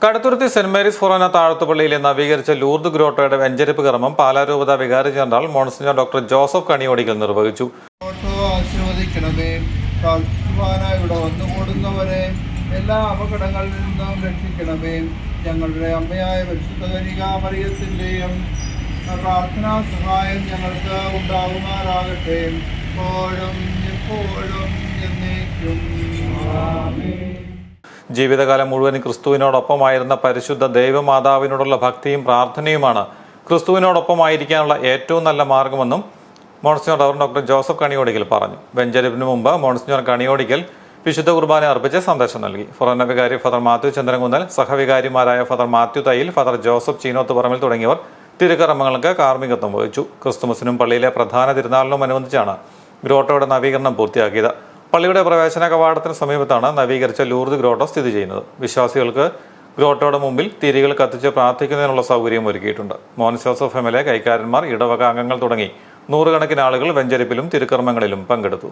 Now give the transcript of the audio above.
Kaduthuruthy saint Mary's ഫൊറോന താഴത്തുപള്ളിയിലെ നവീകരിച്ച Lourdes ഗ്രോട്ടോയുടെ വെഞ്ചരിപ്പ് കർമ്മം പാലാരൂപത വികാരി general monsignor doctor Joseph Kaniyodickal നിർവഹിച്ചു. ആശീർവദിക്കണമേ. ഇവിടെ വന്നുകൂടുന്നവരെ എല്ലാ അപകടങ്ങളിൽ നിന്നും രക്ഷിക്കണമേ. ഞങ്ങളുടെ അമ്മയായ പരിശുദ്ധ കന്യകാമറിയത്തിന്റെയും പ്രാർത്ഥനാ സഹായം ഞങ്ങൾക്ക് ഉണ്ടാകുമാറാകട്ടെ. എപ്പോഴും എപ്പോഴും എന്നേക്കും. ജീവിതകാലം മുഴുവൻ ക്രിസ്തുവിനോടൊപ്പമായിരുന്ന പരിശുദ്ധ ദൈവമാതാവിനോടുള്ള ഭക്തിയും പ്രാർത്ഥനയുമാണ് ക്രിസ്തുവിനോടൊപ്പമായിരിക്കാനുള്ള ഏറ്റവും നല്ല മാർഗമെന്നും മോൺസിഞ്ഞർ ഡോക്ടർ ജോസഫ് കണിയോടിക്കൽ പറഞ്ഞു. വെഞ്ചരിപ്പിന് മുമ്പ് മോൺസിഞ്ഞർ കണിയോടിക്കൽ വിശുദ്ധ കുർബാന അർപ്പിച്ച് സന്ദേശം നൽകി. ഫൊറോന വികാരി ഫാദർ മാത്യു ചന്ദ്രൻകുന്നൽ, സഹവികാരിമാരായ father Mathew Thayyil, father Joseph Cheenothuparambil തുടങ്ങിയവർ തിരുക്കർമ്മങ്ങൾക്ക് കാർമ്മികത്വം വഹിച്ചു. ക്രിസ്തുമസിനും പള്ളിയിലെ പ്രധാന തിരുനാളിനും അനുബന്ധിച്ചാണ് ഗ്രോട്ടോയുടെ നവീകരണം പൂർത്തിയാക്കിയത്. പള്ളിയുടെ പ്രവേശന കവാടത്തിന് സമീപത്താണ് നവീകരിച്ച ലൂർദ് ഗ്രോട്ടോ സ്ഥിതി ചെയ്യുന്നത്. വിശ്വാസികൾക്ക് ഗ്രോട്ടോയുടെ മുമ്പിൽ തിരികൾ കത്തിച്ച് പ്രാർത്ഥിക്കുന്നതിനുള്ള സൗകര്യം ഒരുക്കിയിട്ടുണ്ട്. മോൻസ് ജോസഫ് MLA, കൈക്കാരന്മാർ, ഇടവക അംഗങ്ങൾ തുടങ്ങി നൂറുകണക്കിന് ആളുകൾ വെഞ്ചരിപ്പിലും തിരുക്കർമ്മങ്ങളിലും പങ്കെടുത്തു.